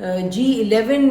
G11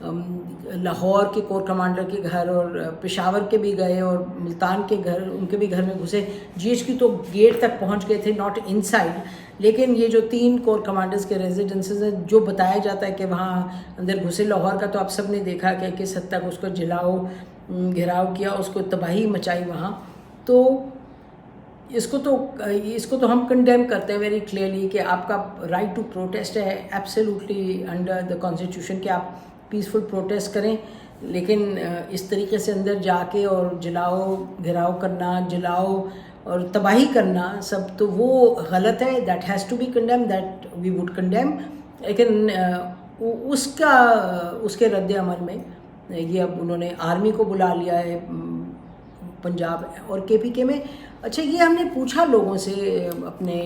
Lahore کے corps commander کے گھر اور پشاور کے بھی گئے اور ملتان کے گھر، ان کے بھی گھر میں گھسے. جی ایچ کی تو گیٹ تک پہنچ گئے تھے، ناٹ ان سائڈ. لیکن یہ جو 3 کور کمانڈرز کے ریزیڈنسز ہیں جو بتایا جاتا ہے کہ وہاں اندر گھسے. لاہور کا تو آپ سب نے دیکھا کہ کس حد تک اس کو گھیراؤ کیا، اس کو تباہی مچائی وہاں. تو اس کو تو ہم کنڈیم کرتے ہیں ویری کلیئرلی کہ آپ کا رائٹ ٹو پروٹیسٹ ہے ایبسلیوٹلی انڈر دا کانسٹیٹیوشن کہ آپ پیسفل پروٹیسٹ کریں. لیکن اس طریقے سے اندر جا کے اور گھیراؤ کرنا، جلاؤ اور تباہی کرنا سب، تو وہ غلط ہے. That has to be condemn, that we would condemn. لیکن اس کے رد عمل میں یہ اب انہوں نے آرمی کو بلا لیا ہے پنجاب اور کے پی کے میں. اچھا، یہ ہم نے پوچھا لوگوں سے اپنے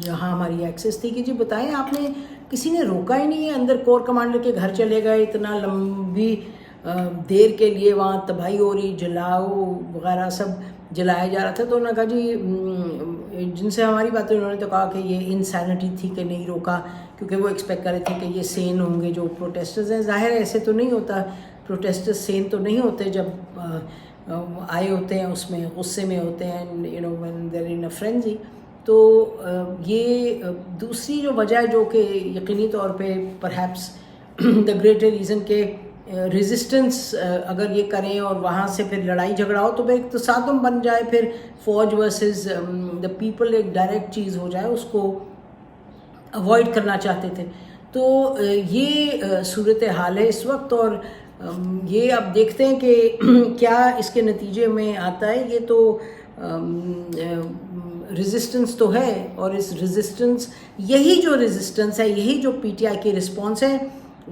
جہاں ہماری ایکسیس تھی کہ جی بتائیں، آپ نے کسی نے روکا ہی نہیں ہے؟ اندر کور کمانڈر کے گھر چلے گئے، اتنا لمبی دیر کے لیے وہاں تباہی ہو رہی، جلاؤ وغیرہ سب جلایا جا رہا تھا. تو انہوں نے کہا جی، جن سے ہماری بات ہوئی انہوں نے تو کہا کہ یہ انسینٹی تھی کہ نہیں روکا، کیونکہ وہ ایکسپیکٹ کر رہے تھے کہ یہ سین ہوں گے جو پروٹیسٹرز ہیں. ظاہر ہے ایسے تو نہیں ہوتا، پروٹیسٹرز سین تو نہیں ہوتے جب آئے ہوتے ہیں اس میں غصے میں ہوتے ہیں، when they're in a frenzy. تو یہ دوسری جو وجہ ہے جو کہ یقینی طور پہ پرہیپس دا گریٹر ریزن کہ ریزسٹنس اگر یہ کریں اور وہاں سے پھر لڑائی جھگڑا ہو تو پھر ایک تصادم بن جائے، پھر فوج ورسز دا پیپل ایک ڈائریکٹ چیز ہو جائے، اس کو اوائڈ کرنا چاہتے تھے. تو یہ صورت حال ہے اس وقت. اور یہ اب دیکھتے ہیں کہ کیا اس کے نتیجے میں آتا ہے. یہ تو ریزسٹنس تو ہے، اور اس یہی جو ریزسٹنس ہے، یہی جو پی ٹی آئی کی رسپانس ہے،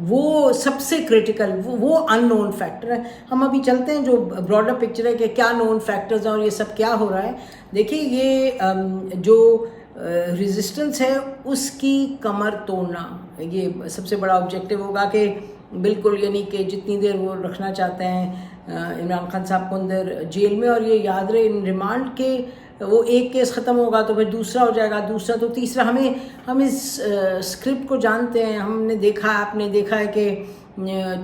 وہ سب سے کریٹیکل، وہ ان نون فیکٹر ہے. ہم ابھی چلتے ہیں جو براڈر پکچر ہے کہ کیا نون فیکٹرز ہیں اور یہ سب کیا ہو رہا ہے. دیکھیے، یہ جو ریزسٹنس ہے اس کی کمر توڑنا، یہ سب سے بڑا آبجیکٹیو ہوگا کہ بالکل، یعنی کہ جتنی دیر وہ رکھنا چاہتے ہیں عمران خان صاحب کو اندر جیل میں. اور یہ یاد رہے ان ریمانڈ کے وہ ایک کیس ختم ہوگا تو پھر دوسرا ہو جائے گا، دوسرا تو تیسرا. ہم اس اسکرپٹ کو جانتے ہیں، ہم نے دیکھا، آپ نے دیکھا ہے کہ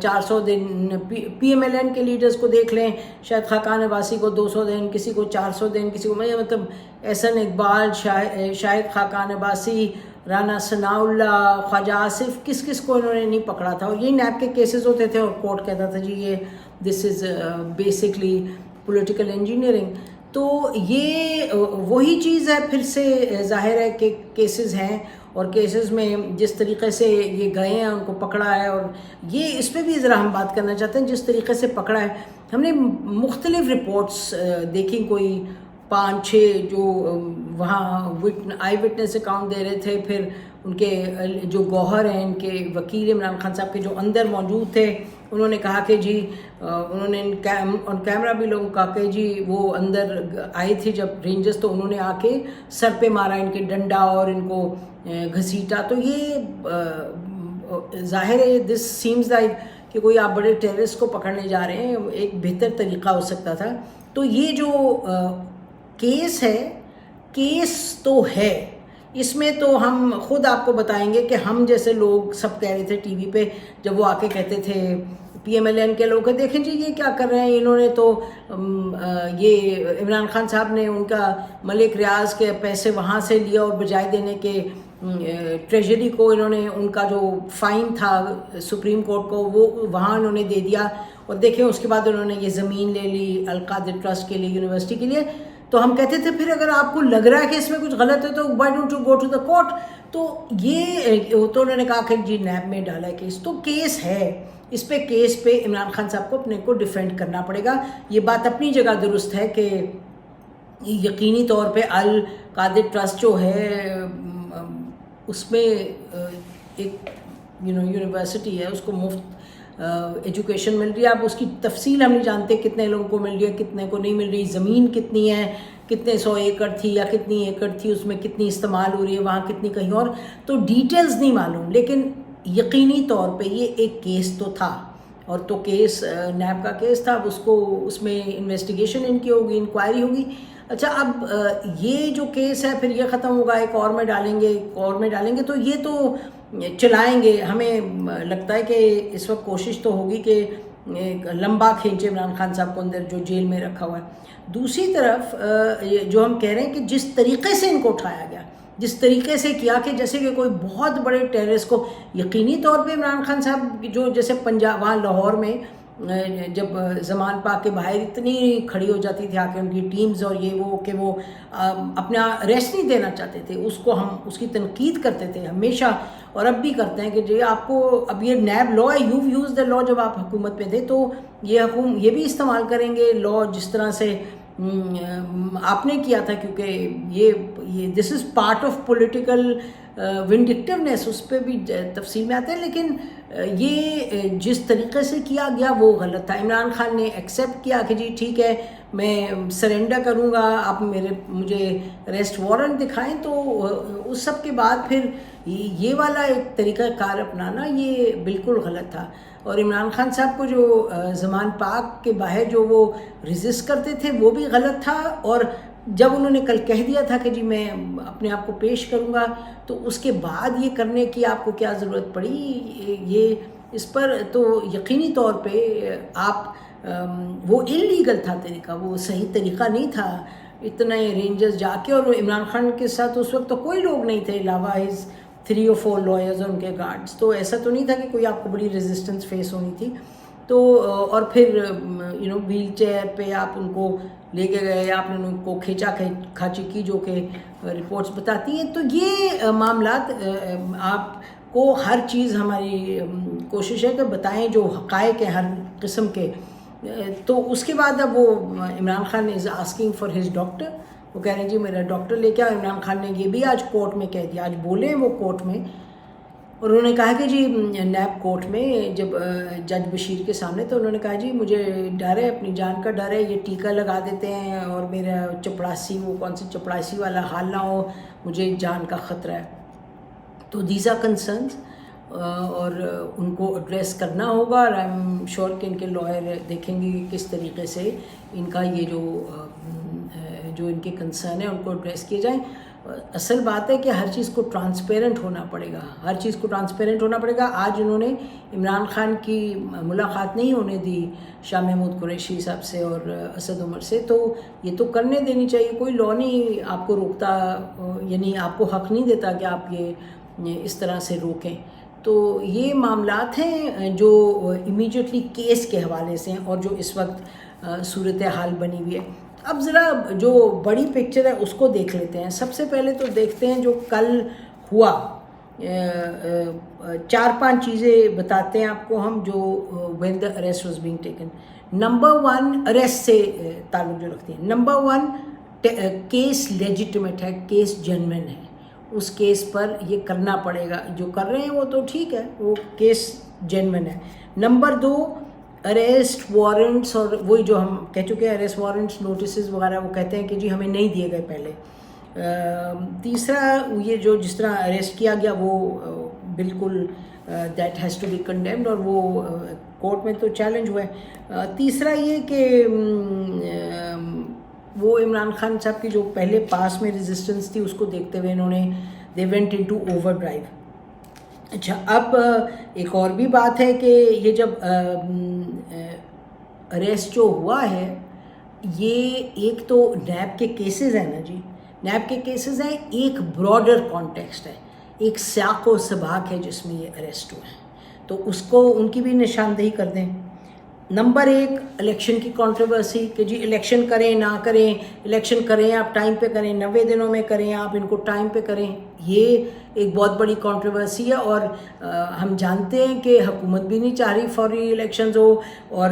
400 دن پی ایم ایل این کے لیڈرز کو دیکھ لیں، شاید خاقان عباسی کو 200 دن، کسی کو 400 دن، کسی کو مطلب احسن اقبال، شاہد خاقان عباسی، رانا ثناء اللہ، خواجہ آصف، کس کو انہوں نے نہیں پکڑا تھا. اور یہی نیب کے کیسز ہوتے تھے اور کورٹ کہتا تھا جی یہ دس از بیسکلی پولیٹیکل انجینئرنگ. تو یہ وہی چیز ہے. پھر سے ظاہر ہے کہ کیسز ہیں، اور کیسز میں جس طریقے سے یہ گئے ہیں، ان کو پکڑا ہے. اور یہ اس پہ بھی ذرا ہم بات کرنا چاہتے ہیں، جس طریقے سے پکڑا ہے. ہم نے مختلف رپورٹس دیکھی، کوئی 5-6 جو وہاں آئی وٹنس اکاؤنٹ دے رہے تھے. پھر ان کے جو گوہر ہیں، ان کے وکیل عمران خان صاحب کے جو اندر موجود تھے، انہوں نے کہا کہ جی، انہوں نے آن کیمرہ بھی لوگوں کہا کہ جی وہ اندر آئی تھی جب رینجرز، تو انہوں نے آ کے سر پہ مارا ان کے ڈنڈا اور ان کو گھسیٹا. تو یہ ظاہر ہے دس سیمز لائک کہ کوئی آپ بڑے ٹیررسٹ کو پکڑنے جا رہے ہیں، ایک بہتر طریقہ ہو سکتا تھا. تو یہ جو کیس ہے، کیس تو ہے، اس میں تو ہم خود آپ کو بتائیں گے کہ ہم جیسے لوگ سب کہہ رہے تھے ٹی وی پہ جب وہ آ کے کہتے تھے پی ایم ایل این کے لوگ کہ دیکھیں جی یہ کیا کر رہے ہیں، انہوں نے تو یہ عمران خان صاحب نے ان کا ملک ریاض کے پیسے وہاں سے لیا اور بجائے دینے کے ٹریجری کو انہوں نے ان کا جو فائن تھا سپریم کورٹ کو وہ وہاں انہوں نے دے دیا. اور دیکھیں اس کے بعد انہوں نے یہ زمین لے لی القادر ٹرسٹ کے لیے، یونیورسٹی کے لیے. تو ہم کہتے تھے پھر اگر آپ کو لگ رہا ہے کہ اس میں کچھ غلط ہے تو why don't you go to the court. تو یہ تو انہوں نے کہا کہ جی نیب میں ڈالا ہے کیس. تو کیس ہے، اس پہ کیس پہ عمران خان صاحب کو اپنے کو ڈیفینڈ کرنا پڑے گا. یہ بات اپنی جگہ درست ہے کہ یقینی طور پہ القادر ٹرسٹ جو ہے اس میں ایک یونیورسٹی ہے، اس کو مفت ایجوکیشن مل رہی ہے. اب اس کی تفصیل ہم نہیں جانتے کتنے لوگوں کو مل رہی ہے، کتنے کو نہیں مل رہی، زمین کتنی ہے، کتنے 100 ایکڑ تھی یا کتنی ایکڑ تھی، اس میں کتنی استعمال ہو رہی ہے، وہاں کتنی کہیں اور. تو ڈیٹیلز نہیں معلوم، لیکن یقینی طور پہ یہ ایک کیس تو تھا. اور تو کیس نیب کا کیس تھا، اس میں انویسٹیگیشن ان کی ہوگی، انکوائری ہوگی. اچھا، اب یہ جو کیس ہے پھر یہ ختم ہوگا، ایک اور میں ڈالیں گے، ایک اور میں ڈالیں گے. تو یہ تو چلائیں گے. ہمیں لگتا ہے کہ اس وقت کوشش تو ہوگی کہ لمبا کھینچے عمران خان صاحب کو اندر جو جیل میں رکھا ہوا ہے. دوسری طرف جو ہم کہہ رہے ہیں کہ جس طریقے سے ان کو اٹھایا گیا, جس طریقے سے کیا کہ جیسے کہ کوئی بہت بڑے ٹیررسٹ کو, یقینی طور پہ عمران خان صاحب جو جیسے پنجاب وہاں لاہور میں جب زمان پاک کے باہر اتنی کھڑی ہو جاتی تھی آ کے ان کی ٹیمز اور یہ وہ کہ وہ اپنا ریسٹ نہیں دینا چاہتے تھے, اس کو ہم اس کی تنقید کرتے تھے ہمیشہ اور اب بھی کرتے ہیں کہ جی آپ کو اب یہ نیب لا ہے, یو یوز دا لا, جب آپ حکومت میں تھے تو یہ بھی استعمال کریں گے لا جس طرح سے آپ نے کیا تھا, کیونکہ یہ دس از پارٹ آف پولیٹیکل ونڈکٹیونیس, اس پہ بھی تفصیل میں آتے ہیں. لیکن یہ جس طریقے سے کیا گیا وہ غلط تھا. عمران خان نے ایکسیپٹ کیا کہ جی ٹھیک ہے میں سرنڈر کروں گا, آپ مجھے ریسٹ وارنٹ دکھائیں. تو اس سب کے بعد پھر یہ والا ایک طریقہ کار اپنانا یہ بالکل غلط تھا. اور عمران خان صاحب کو جو زمان پاک کے باہر جو وہ ریزسٹ کرتے تھے وہ بھی غلط تھا. اور جب انہوں نے کل کہہ دیا تھا کہ جی میں اپنے آپ کو پیش کروں گا, تو اس کے بعد یہ کرنے کی آپ کو کیا ضرورت پڑی, یہ اس پر تو یقینی طور پہ آپ وہ انلیگل تھا طریقہ, وہ صحیح طریقہ نہیں تھا. اتنے رینجرز جا کے, اور عمران خان کے ساتھ اس وقت تو کوئی لوگ نہیں تھے علاوہ ہز 3 or 4 لائرز اور ان کے گارڈز, تو ایسا تو نہیں تھا کہ کوئی آپ کو بڑی ریزسٹنس فیس ہونی تھی. تو اور پھر ویل چیئر پہ آپ ان کو لے کے گئے, آپ نے ان کو کھینچا کھاچی کی جو کہ رپورٹس بتاتی ہیں. تو یہ معاملات آپ کو ہر چیز ہماری کوشش ہے کہ بتائیں جو حقائق ہیں ہر قسم کے. تو اس کے بعد اب وہ Imran Khan is asking for his doctor, وہ کہہ رہے ہیں جی میرا ڈاکٹر لے کے آؤ. عمران خان نے یہ بھی آج کورٹ میں کہہ دیا, آج بولے ہیں وہ کورٹ میں, اور انہوں نے کہا کہ جی نیب کورٹ میں جب جج بشیر کے سامنے, تو انہوں نے کہا جی مجھے ڈر ہے, اپنی جان کا ڈر ہے, یہ ٹیکہ لگا دیتے ہیں اور میرا چپڑاسی, وہ کون سی چپڑاسی والا حال نہ ہو, مجھے جان کا خطرہ ہے. تو دیز آر کنسرنز, اور ان کو ایڈریس کرنا ہوگا. اور آئی ایم شیور کہ ان کے لائر دیکھیں گے کس طریقے سے ان کا یہ جو ان کے کنسرن ہے ان کو ایڈریس کیے جائیں. اصل بات ہے کہ ہر چیز کو ٹرانسپیرنٹ ہونا پڑے گا, ہر چیز کو ٹرانسپیرنٹ ہونا پڑے گا. آج انہوں نے عمران خان کی ملاقات نہیں ہونے دی شاہ محمود قریشی صاحب سے اور اسد عمر سے, تو یہ تو کرنے دینی چاہیے. کوئی لا نہیں آپ کو روکتا, یعنی آپ کو حق نہیں دیتا کہ آپ یہ اس طرح سے روکیں. تو یہ معاملات ہیں جو امیڈیٹلی کیس کے حوالے سے ہیں اور جو اس وقت صورتحال بنی ہوئی ہے. اب ذرا جو بڑی پکچر ہے اس کو دیکھ لیتے ہیں. سب سے پہلے تو دیکھتے ہیں جو کل ہوا, 4-5 چیزیں بتاتے ہیں آپ کو ہم جو when the arrest was being taken. Number 1 arrest سے تعلق جو رکھتے ہیں. نمبر 1 کیس لیجیٹمیٹ ہے, کیس جینوین ہے, اس کیس پر یہ کرنا پڑے گا. جو کر رہے ہیں وہ تو ٹھیک ہے, وہ کیس جینوین ہے. نمبر 2 اریسٹ وارنٹس, اور وہی جو ہم کہہ چکے ہیں اریسٹ وارنٹس نوٹسز وغیرہ, وہ کہتے ہیں کہ جی ہمیں نہیں دیے گئے پہلے. تیسرا یہ جو جس طرح اریسٹ کیا گیا وہ بالکل that has to be condemned, اور وہ کورٹ میں تو چیلنج ہوا ہے. تیسرا یہ کہ وہ عمران خان صاحب کی جو پہلے پاس میں ریزسٹنس تھی اس کو دیکھتے ہوئے انہوں نے they went into overdrive. اچھا, اب ایک اور بھی بات ہے کہ یہ جب اریسٹ جو ہوا ہے یہ ایک تو نیب کے کیسز ہیں نا جی, نیب کے کیسز ہیں, ایک براڈر کانٹیکسٹ ہے, ایک سیاق و سباق ہے جس میں یہ اریسٹ ہوئے ہیں, تو اس کو ان کی بھی نشاندہی کر دیں. نمبر 1 الیکشن کی کنٹروورسی کہ جی الیکشن کریں نہ کریں, الیکشن کریں آپ ٹائم پہ کریں, 90 دنوں میں کریں آپ ان کو ٹائم پہ کریں, یہ ایک بہت بڑی کنٹروورسی ہے. اور ہم جانتے ہیں کہ حکومت بھی نہیں چاہ رہی فوری الیکشنز ہو, اور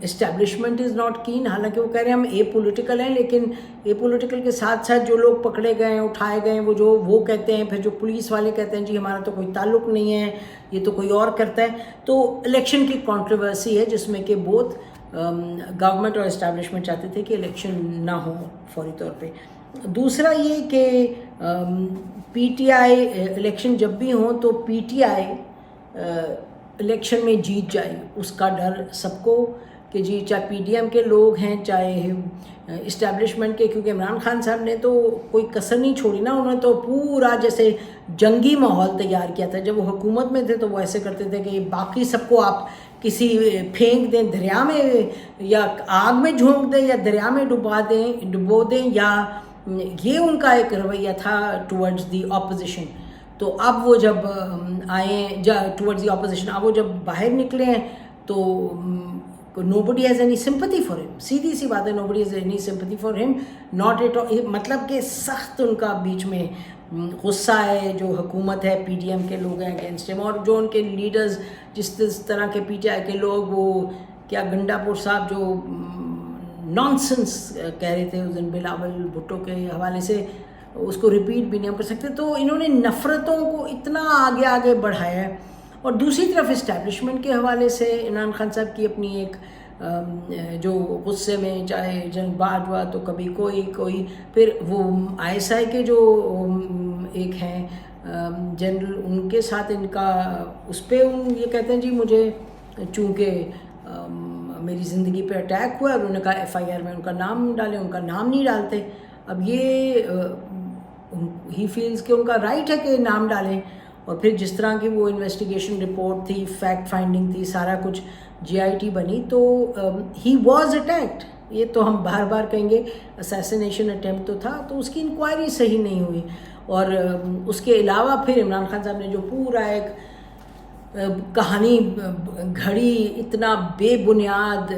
اسٹیبلشمنٹ از ناٹ کین. حالانکہ وہ کہہ رہے ہیں ہم اے پولیٹیکل ہیں, لیکن اے پولیٹیکل کے ساتھ ساتھ جو لوگ پکڑے گئے ہیں, اٹھائے گئے ہیں, وہ کہتے ہیں, پھر جو پولیس والے کہتے ہیں جی ہمارا تو کوئی تعلق نہیں ہے, یہ تو کوئی اور کرتا ہے. تو الیکشن کی کنٹروورسی ہے جس میں کہ بہت گورنمنٹ اور اسٹیبلشمنٹ چاہتے تھے کہ الیکشن نہ ہو فوری طور پہ. دوسرا یہ کہ پی ٹی آئی الیکشن جب بھی ہوں تو پی ٹی آئی الیکشن میں جیت جائے اس کا ڈر سب کو کہ جی چاہے پی ڈی ایم کے لوگ ہیں چاہے اسٹیبلشمنٹ کے، کیونکہ عمران خان صاحب نے تو کوئی کسر نہیں چھوڑی نا، انہوں نے تو پورا جیسے جنگی ماحول تیار کیا تھا. جب وہ حکومت میں تھے تو وہ ایسے کرتے تھے کہ باقی سب کو آپ کسی پھینک دیں دریا میں، یا آگ میں جھونک دیں، یا دریا میں ڈبو دیں، یا یہ ان کا ایک رویہ تھا ٹورڈز دی اپوزیشن. تو اب وہ جب آئے ٹورڈز دی اپوزیشن، اب وہ جب باہر نکلے ہیں تو nobody has any sympathy for him. سیدھی سی بات ہے، nobody has any sympathy for him, not at all. مطلب کہ سخت ان کا بیچ میں غصہ ہے، جو حکومت ہے پی ڈی ایم کے لوگ ہیں اگینسٹ ہم، اور جو ان کے لیڈرز جس طرح کے پی ٹی آئی کے لوگ، وہ کیا گنڈا پور صاحب جو نانسنس کہہ رہے تھے اس دن بلاول بھٹو کے حوالے سے، اس کو ریپیٹ بھی نہیں ہم کر سکتے. تو انہوں نے نفرتوں کو اتنا آگے آگے بڑھایا ہے. اور دوسری طرف اسٹیبلشمنٹ کے حوالے سے عمران خان صاحب کی اپنی ایک جو غصے میں، چاہے جنگ باجوہ تو کبھی کوئی پھر وہ آئی ایس آئی کے جو ایک ہیں جنرل، ان کے ساتھ ان کا اس پہ یہ کہتے ہیں جی مجھے چونکہ میری زندگی پہ اٹیک ہوا، اور انہوں نے کہا ایف آئی آر میں ان کا نام ڈالیں، ان کا نام نہیں ڈالتے. اب یہ ہی فیلز کہ ان کا رائٹ ہے کہ نام ڈالیں. اور پھر جس طرح کی وہ انویسٹیگیشن رپورٹ تھی، فیکٹ فائنڈنگ تھی، سارا کچھ جی آئی ٹی بنی، تو ہی واز اٹیکڈ. یہ تو ہم بار بار کہیں گے اسیسینیشن اٹیمپٹ تو تھا، تو اس کی انکوائری صحیح نہیں ہوئی. اور اس کے علاوہ پھر عمران خان صاحب نے جو پورا ایک کہانی گھڑی، اتنا بے بنیاد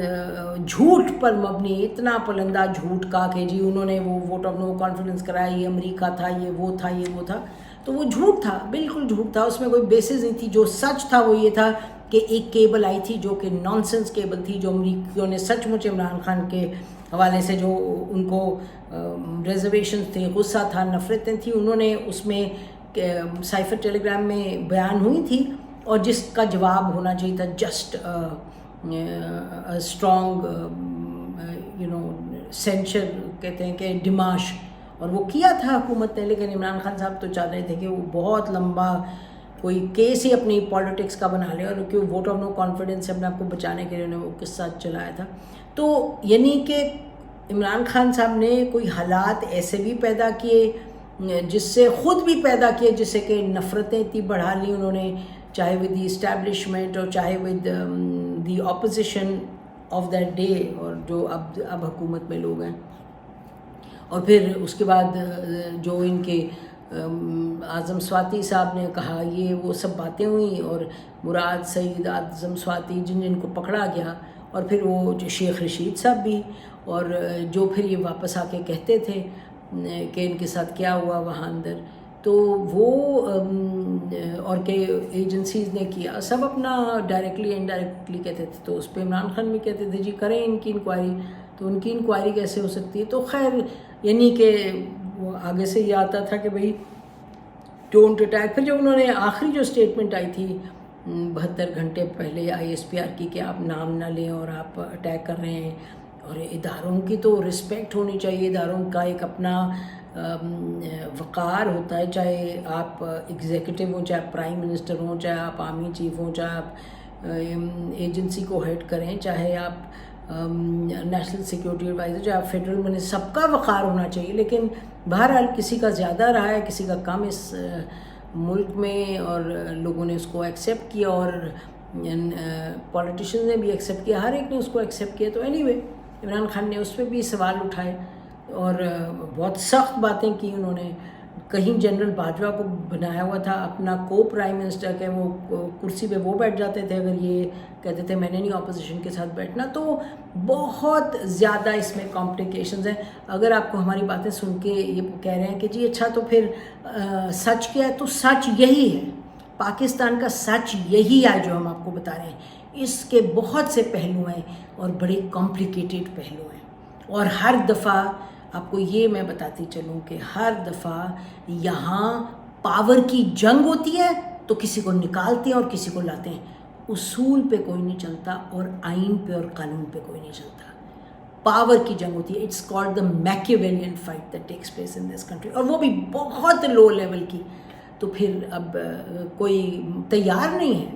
جھوٹ پر مبنی، اتنا پلندہ جھوٹ کا کہ جی انہوں نے وہ ووٹ آف نو کانفیڈنس کرایا، یہ امریکہ تھا، یہ وہ تھا، یہ وہ تھا. تو وہ جھوٹ تھا، بالکل جھوٹ تھا، اس میں کوئی بیسس نہیں تھی. جو سچ تھا وہ یہ تھا کہ ایک کیبل آئی تھی جو کہ نانسنس کیبل تھی، جو امریکیوں نے سچ مچ عمران خان کے حوالے سے جو ان کو ریزرویشنز تھے، غصہ تھا، نفرتیں تھیں، انہوں نے اس میں سائفر ٹیلی گرام میں بیان ہوئی تھی، اور جس کا جواب ہونا چاہیے تھا جسٹ اسٹرانگ سینچر کہتے ہیں کہ ڈیماش، اور وہ کیا تھا حکومت نے. لیکن عمران خان صاحب تو چاہ رہے تھے کہ وہ بہت لمبا کوئی کیس ہی اپنی پالیٹکس کا بنا لے، اور کیوں ووٹ آف نو کانفیڈنس سے اپنے آپ کو بچانے کے لیے انہوں نے وہ قصہ چلایا تھا. تو یعنی کہ عمران خان صاحب نے کوئی حالات ایسے بھی پیدا کیے، جس سے خود بھی پیدا کیے، جس سے کہ نفرتیں اتنی بڑھا لی انہوں نے، چاہے ود دی اسٹیبلشمنٹ اور چاہے with the opposition of that day, اور جو اب حکومت میں لوگ ہیں. اور پھر اس کے بعد جو ان کے اعظم سواتی صاحب نے کہا، یہ وہ سب باتیں ہوئیں، اور مراد سعید، اعظم سواتی جن کو پکڑا گیا، اور پھر وہ جو شیخ رشید صاحب بھی، اور جو پھر یہ واپس آ کے کہتے تھے کہ ان کے ساتھ کیا ہوا وہاں اندر. تو وہ اور کہ ایجنسیز نے کیا، سب اپنا ڈائریکٹلی انڈائریکٹلی کہتے تھے. تو اس پہ عمران خان بھی کہتے تھے جی کریں ان کی انکوائری. تو ان کی انکوائری کیسے ہو سکتی ہے؟ تو خیر یعنی کہ وہ آگے سے یہ آتا تھا کہ بھئی ڈونٹ اٹیک. پھر جب انہوں نے آخری جو اسٹیٹمنٹ آئی تھی 72 گھنٹے پہلے آئی ایس پی آر کی کہ آپ نام نہ لیں اور آپ اٹیک کر رہے ہیں، اور اداروں کی تو رسپیکٹ ہونی چاہیے، اداروں کا ایک اپنا وقار ہوتا ہے، چاہے آپ ایگزیکٹو ہوں، چاہے آپ پرائم منسٹر ہوں، چاہے آپ آرمی چیف ہوں، چاہے آپ ایجنسی کو ہیڈ کریں، چاہے آپ نیشنل سیکیورٹی ایڈوائزر، چاہے آپ فیڈرل منسٹر، سب کا وقار ہونا چاہیے. لیکن بہرحال کسی کا زیادہ رہا ہے، کسی کا کم اس ملک میں، اور لوگوں نے اس کو ایکسیپٹ کیا، اور پولیٹیشین نے بھی ایکسیپٹ کیا، ہر ایک نے اس کو ایکسیپٹ کیا. تو اینی وے عمران خان نے اس پہ بھی سوال اٹھائے، اور بہت سخت باتیں کی انہوں نے. کہیں جنرل باجوہ کو بنایا ہوا تھا اپنا کو پرائم منسٹر، کہ وہ کرسی پہ وہ بیٹھ جاتے تھے اگر یہ کہتے تھے میں نے نہیں اپوزیشن کے ساتھ بیٹھنا. تو بہت زیادہ اس میں کمپلیکیشنز ہیں. اگر آپ کو ہماری باتیں سن کے یہ کہہ رہے ہیں کہ جی اچھا تو پھر سچ کیا ہے، تو سچ یہی ہے، پاکستان کا سچ یہی ہے جو ہم آپ کو بتا رہے ہیں. اس کے بہت سے پہلو ہیں، اور بڑے کمپلیکیٹڈ پہلو ہیں. اور ہر دفعہ آپ کو یہ میں بتاتی چلوں کہ ہر دفعہ یہاں پاور کی جنگ ہوتی ہے تو کسی کو نکالتے ہیں اور کسی کو لاتے ہیں. اصول پہ کوئی نہیں چلتا، اور آئین پہ اور قانون پہ کوئی نہیں چلتا. پاور کی جنگ ہوتی ہے. It's called the Machiavellian fight that takes place in this country, اور وہ بھی بہت لو لیول کی. تو پھر اب کوئی تیار نہیں ہے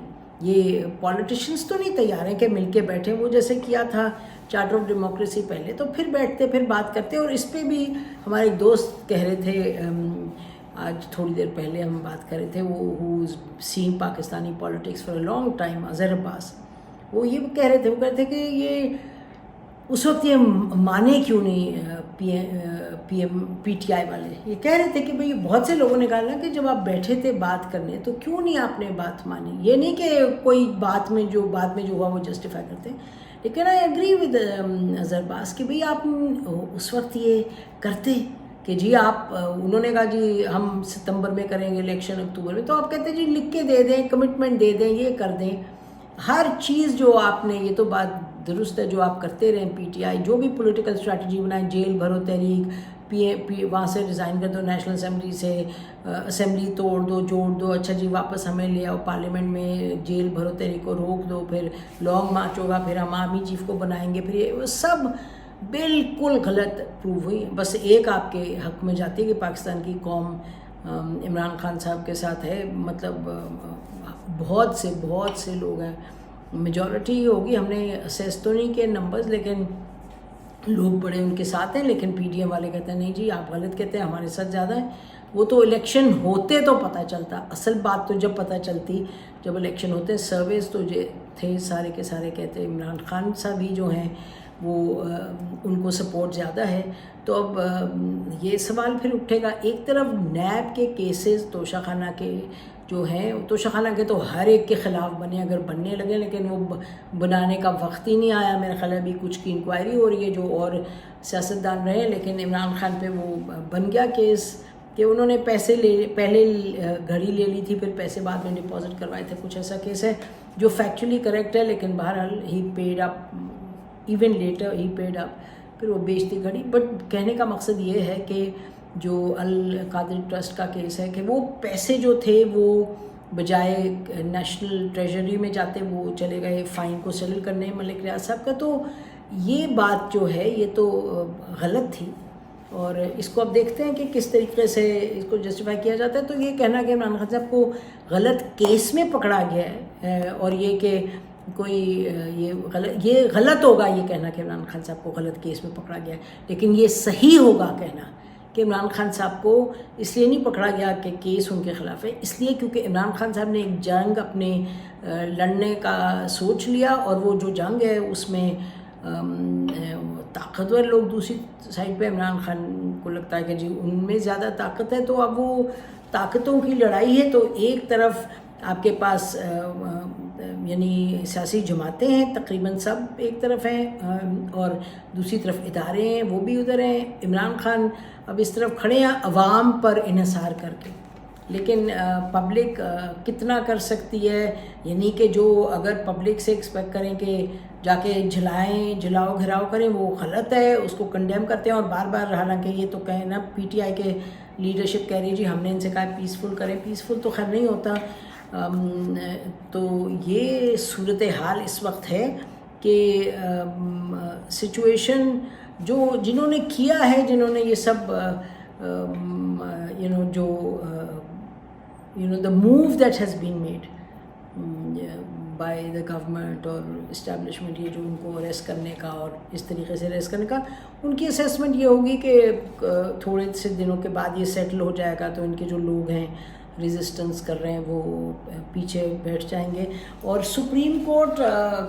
یہ پولیٹیشنس تو نہیں تیار ہیں کہ مل کے بیٹھیں، وہ جیسے کیا تھا چارٹر آف ڈیموکریسی پہلے، تو پھر بیٹھتے پھر بات کرتے. اور اس پہ بھی ہمارے ایک دوست کہہ رہے تھے، آج تھوڑی دیر پہلے ہم بات کر رہے تھے، وہ who's seen Pakistani politics for a long time, Azhar Abbas, وہ یہ کہہ رہے تھے، وہ کہتے کہ یہ اس وقت یہ مانے کیوں نہیں پی ٹی آئی والے، یہ کہہ رہے تھے کہ بھئی بہت سے لوگوں نے کہا نا کہ جب آپ بیٹھے تھے بات کرنے تو کیوں نہیں آپ نے بات مانی. یہ نہیں کہ کوئی بات میں جو ہوا وہ جسٹیفائی کرتے، لیکن آئی ایگری ود اظہر عباس کہ بھئی آپ اس وقت یہ کرتے کہ جی آپ، انہوں نے کہا جی ہم ستمبر میں کریں گے الیکشن، اکتوبر میں، تو آپ کہتے ہیں جی لکھ کے دے دیں، کمٹمنٹ دے دیں، یہ کر دیں. ہر چیز جو آپ نے، یہ تو بات درست ہے جو آپ کرتے رہیں، پی ٹی آئی جو بھی پولیٹیکل اسٹریٹجی بنائیں، جیل بھرو تحریک، وہاں سے ریزائن کر دو، نیشنل اسمبلی سے اسمبلی توڑ دو، جوڑ دو، اچھا جی واپس ہمیں لے آؤ پارلیمنٹ میں، جیل بھرو تحریک کو روک دو، پھر لانگ مارچ ہوگا، پھر ہم آرمی چیف کو بنائیں گے، پھر یہ سب بالکل غلط پروو ہوئی. بس ایک آپ کے حق میں جاتی ہے کہ پاکستان کی قوم عمران خان صاحب کے ساتھ ہے، مطلب بہت سے لوگ ہیں، میجورٹی ہوگی، ہم نے اسیس تو نہیں کیے نمبرز، لیکن لوگ بڑے ان کے ساتھ ہیں. لیکن پی ڈی ایم والے کہتے ہیں نہیں جی آپ غلط کہتے ہیں، ہمارے ساتھ زیادہ ہیں. وہ تو الیکشن ہوتے تو پتہ چلتا، اصل بات تو جب پتہ چلتی جب الیکشن ہوتے. سرویز تو جو تھے سارے کے سارے کہتے عمران خان صاحب ہی جو ہیں وہ ان کو سپورٹ زیادہ ہے. تو اب یہ سوال پھر اٹھے گا، ایک طرف نیب کے کیسز توشہ خانہ کے جو ہیں، توشہ خانہ کے تو ہر ایک کے خلاف بنے، اگر بننے لگے، لیکن وہ بنانے کا وقت ہی نہیں آیا. میرا خیال ہے ابھی کچھ کی انکوائری ہو رہی ہے جو اور سیاستدان رہے، لیکن عمران خان پہ وہ بن گیا کیس کہ انہوں نے پیسے پہلے گھڑی لے لی تھی، پھر پیسے بعد میں ڈپازٹ کروائے تھے. کچھ ایسا کیس ہے جو فیکچولی کریکٹ ہے، لیکن بہرحال ہی پیڈ اپ، ایون لیٹر ہی پیڈ اپ، پھر وہ بیچتی گھڑی. بٹ کہنے کا مقصد یہ ہے کہ جو القادری ٹرسٹ کا کیس ہے کہ وہ پیسے جو تھے وہ بجائے نیشنل ٹریجری میں جاتے وہ چلے گئے فائن کو سیٹل کرنے ملک ریاض صاحب کا. تو یہ بات جو ہے یہ تو غلط تھی، اور اس کو اب دیکھتے ہیں کہ کس طریقے سے اس کو جسٹیفائی کیا جاتا ہے. تو یہ کہنا کہ عمران خان صاحب کو غلط کیس میں پکڑا گیا ہے، اور یہ کہ کوئی یہ غلط ہوگا یہ کہنا کہ عمران خان صاحب کو غلط کیس میں پکڑا گیا ہے، لیکن یہ صحیح ہوگا کہنا کہ عمران خان صاحب کو اس لیے نہیں پکڑا گیا کہ کیس ان کے خلاف ہے، اس لیے کیونکہ عمران خان صاحب نے ایک جنگ اپنے لڑنے کا سوچ لیا، اور وہ جو جنگ ہے اس میں طاقتور لوگ دوسری سائڈ پہ عمران خان کو لگتا ہے کہ جی ان میں زیادہ طاقت ہے. تو اب وہ طاقتوں کی لڑائی ہے. تو ایک طرف آپ کے پاس یعنی سیاسی جماعتیں ہیں تقریباً سب ایک طرف ہیں، اور دوسری طرف ادارے ہیں وہ بھی ادھر ہیں. عمران خان اب اس طرف کھڑے ہیں عوام پر انحصار کر کے، لیکن پبلک کتنا کر سکتی ہے؟ یعنی کہ جو اگر پبلک سے ایکسپیکٹ کریں کہ جا کے جلاؤ گھراؤ کریں، وہ غلط ہے، اس کو کنڈیم کرتے ہیں. اور بار بار حالانکہ یہ تو کہیں نا پی ٹی آئی کے لیڈرشپ کہہ رہی ہے جی ہم نے ان سے کہا پیسفل کریں، پیسفل تو خیر نہیں ہوتا. تو یہ صورتحال اس وقت ہے کہ سچویشن جنہوں نے کیا ہے، جنہوں نے یہ سب the move that has been made by the government اور اسٹیبلشمنٹ، یہ جو ان کو اریسٹ کرنے کا اور اس طریقے سے اریسٹ کرنے کا، ان کی اسیسمنٹ یہ ہوگی کہ تھوڑے سے دنوں کے بعد یہ سیٹل ہو جائے گا، تو ان کے جو لوگ ہیں ریزسٹنس کر رہے ہیں وہ پیچھے بیٹھ جائیں گے. اور سپریم کورٹ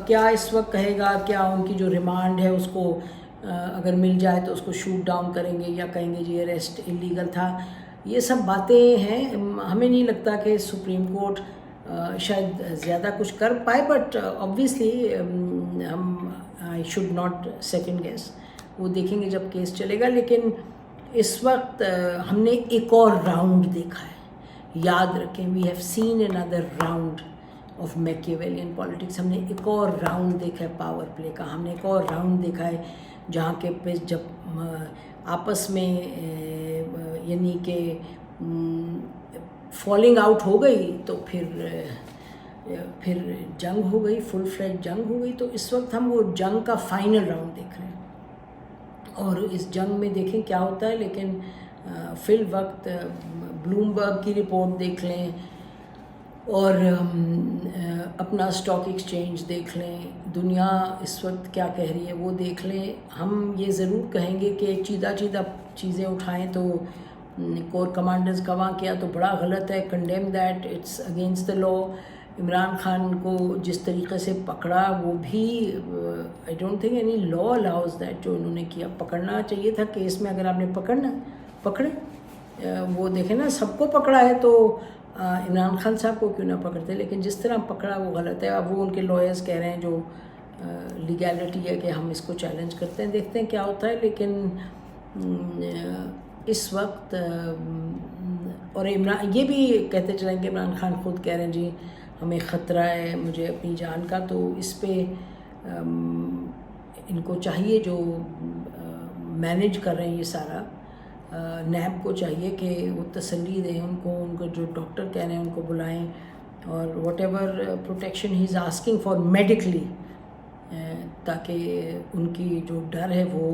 کیا اس وقت کہے گا؟ کیا ان کی جو ریمانڈ ہے اس کو اگر مل جائے تو اس کو شوٹ ڈاؤن کریں گے، یا کہیں گے جی اریسٹ انلیگل تھا؟ یہ سب باتیں ہیں. ہمیں نہیں لگتا کہ سپریم کورٹ شاید زیادہ کچھ کر پائے، بٹ آبویسلی ہم I should not second gas, وہ دیکھیں گے جب کیس چلے گا. لیکن اس وقت ہم نے ایک اور راؤنڈ دیکھا ہے، یاد رکھیں we have seen another round of Machiavellian politics. ہم نے ایک اور راؤنڈ دیکھا ہے پاور پلے کا، ہم نے ایک اور راؤنڈ دیکھا ہے جہاں کے پہ جب آپس میں یعنی کہ فالنگ آؤٹ ہو گئی تو پھر جنگ ہو گئی، فل فلیج جنگ ہو گئی. تو اس وقت ہم وہ جنگ کا فائنل راؤنڈ دیکھ رہے ہیں، اور اس جنگ میں دیکھیں کیا ہوتا ہے. لیکن فی الوقت بلومبرگ کی رپورٹ دیکھ لیں، اور اپنا اسٹاک ایکسچینج دیکھ لیں، دنیا اس وقت کیا کہہ رہی ہے وہ دیکھ لیں. ہم یہ ضرور کہیں گے کہ چیدہ چیزیں اٹھائیں تو کور کمانڈرز کا وہاں کیا تو بڑا غلط ہے، condemn that, it's against the law. Imran Khan کو جس طریقے سے پکڑا وہ بھی I don't think any law allows that, جو انہوں نے کیا. پکڑنا چاہیے تھا کیس میں، اگر آپ نے پکڑنا پکڑے. وہ دیکھیں نا، سب کو پکڑا ہے تو عمران خان صاحب کو کیوں نہ پکڑتے، لیکن جس طرح پکڑا وہ غلط ہے. اب وہ ان کے لائرز کہہ رہے ہیں جو لیگیلٹی ہے کہ ہم اس کو چیلنج کرتے ہیں، دیکھتے ہیں کیا ہوتا ہے. لیکن اس وقت اور عمران یہ بھی کہتے چلیں کہ عمران خان خود کہہ رہے ہیں جی ہمیں خطرہ ہے مجھے اپنی جان کا. تو اس پہ ان کو چاہیے جو مینیج کر رہے ہیں یہ سارا، نیب کو چاہیے کہ وہ تسلی دیں ان کو جو ڈاکٹر کہہ رہے ہیں ان کو بلائیں، اور what ever protection he is asking for medically, تاکہ ان کی جو ڈر ہے وہ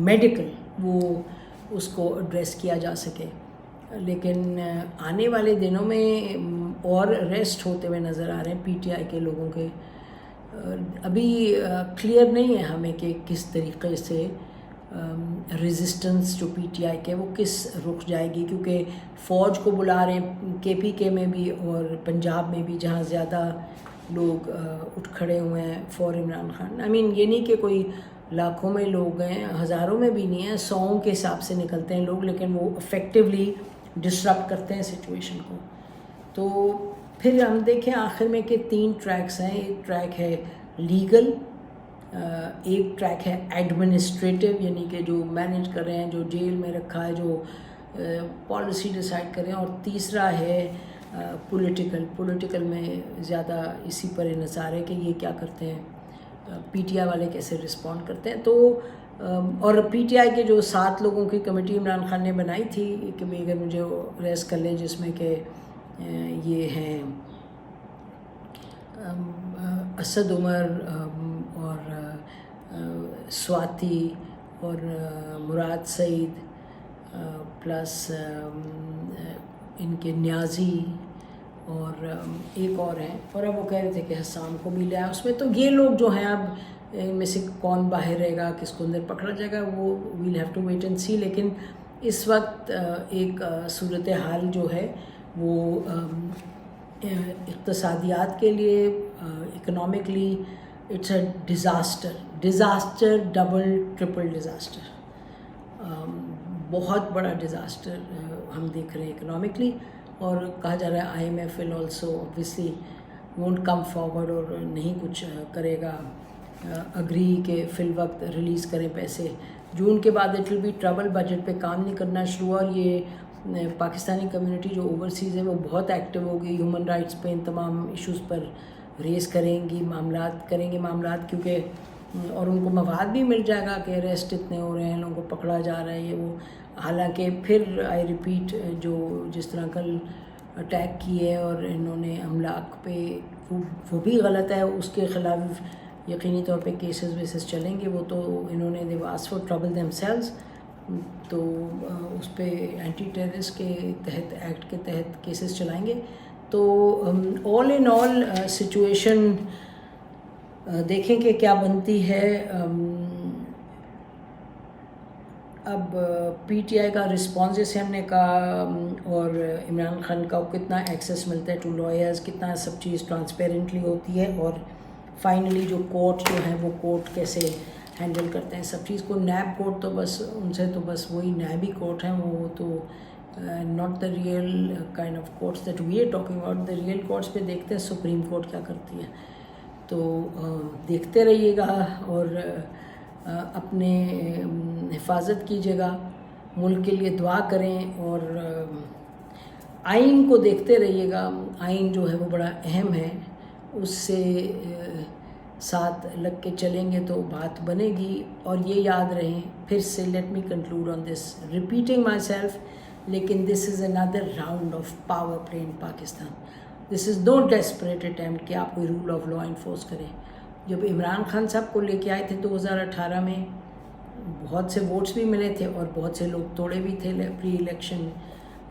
میڈیکل وہ اس کو ایڈریس کیا جا سکے. لیکن آنے والے دنوں میں اور ریسٹ ہوتے ہوئے نظر آ رہے ہیں پی ٹی آئی کے لوگوں کے. ابھی کلیئر نہیں ہے ہمیں کہ کس طریقے سے ریزسٹنس جو پی ٹی آئی کے وہ کس رخ جائے گی، کیونکہ فوج کو بلا رہے ہیں کے پی کے میں بھی اور پنجاب میں بھی، جہاں زیادہ لوگ اٹھ کھڑے ہوئے ہیں فور عمران خان. آئی مین یہ نہیں کہ کوئی لاکھوں میں لوگ ہیں، ہزاروں میں بھی نہیں ہیں، 100 کے حساب سے نکلتے ہیں لوگ، لیکن وہ افیکٹولی ڈسرپٹ کرتے ہیں سچویشن کو. تو پھر ہم دیکھیں آخر میں کہ 3 ٹریکس ہیں. ایک ٹریک ہے لیگل، ایک ٹریک ہے ایڈمنسٹریٹو، یعنی کہ جو مینیج کر رہے ہیں، جو جیل میں رکھا ہے، جو پالیسی ڈیسائیڈ کر رہے ہیں، اور تیسرا ہے پولیٹیکل میں زیادہ اسی پر انحصار ہے کہ یہ کیا کرتے ہیں، پی ٹی آئی والے کیسے رسپونڈ کرتے ہیں. تو اور پی ٹی آئی کے جو 7 لوگوں کی کمیٹی عمران خان نے بنائی تھی کہ بھی اگر مجھے ریس کر لیں، جس میں کہ یہ ہیں اسد عمر اور سواتی اور مراد سعید پلس ان کے نیازی اور ایک اور ہیں، اور اب وہ کہہ رہے تھے کہ حسام کو بھی لیا اس میں. تو یہ لوگ جو ہیں اب ان میں سے کون باہر رہے گا، کس کو اندر پکڑا جائے گا، وہ will have to wait and see. لیکن اس وقت ایک صورتحال جو ہے وہ اقتصادیات کے لیے، economically it's a disaster, double triple disaster, بہت بڑا ڈیزاسٹر ہم دیکھ رہے ہیں اکنامکلی. اور کہا جا رہا ہے I M F will also obviously won't come forward اور نہیں کچھ کرے گا اگری کہ فی الوقت ریلیز کریں پیسے. جون کے بعد it will be trouble, budget پہ کام نہیں کرنا شروع. اور یہ پاکستانی کمیونٹی جو اوورسیز ہے وہ بہت ایکٹیو ہوگی، ہیومن رائٹس پہ ان تمام ایشوز پر ریز کریں گی معاملات، کیونکہ اور ان کو مواد بھی مل جائے گا کہ اریسٹ اتنے ہو رہے ہیں، لوگوں کو پکڑا جا رہا ہے یہ وہ. حالانکہ پھر آئی ریپیٹ جو جس طرح کل اٹیک کیے اور انہوں نے املاک پہ، وہ بھی غلط ہے، اس کے خلاف یقینی طور پہ کیسز ویسز چلیں گے. وہ تو انہوں نے they asked for trouble themselves، تو اس پہ اینٹی ٹیررسٹ کے تحت ایکٹ کے تحت کیسز چلائیں گے. تو آل ان آل سچویشن دیکھیں کہ کیا بنتی ہے. اب پی ٹی آئی کا رسپانس جیسے ہم نے کہا، اور عمران خان کا کتنا ایکسیس ملتا ہے ٹو لائرز، کتنا سب چیز ٹرانسپیرنٹلی ہوتی ہے، اور فائنلی جو کورٹ جو ہیں وہ کورٹ کیسے ہینڈل کرتے ہیں سب چیز کو. نیب کورٹ تو بس ان سے تو بس وہی نیبی کورٹ ہیں، وہ تو not the real kind of courts that we are talking about. The real courts پہ دیکھتے ہیں سپریم کورٹ کیا کرتی ہے. تو دیکھتے رہیے گا اور اپنے حفاظت کیجیے گا، ملک کے لیے دعا کریں، اور آئین کو دیکھتے رہیے گا. آئین جو ہے وہ بڑا اہم ہے، اس سے ساتھ لگ کے چلیں گے تو بات بنے گی. اور یہ یاد رہیں پھر سے، let me conclude on this repeating myself, لیکن this is another round of power play in Pakistan. This is no desperate attempt کہ آپ کوئی رول آف لا انفورس کریں. جب عمران خان صاحب کو لے کے آئے تھے 2018 میں، بہت سے ووٹس بھی ملے تھے اور بہت سے لوگ توڑے بھی تھے پری الیکشن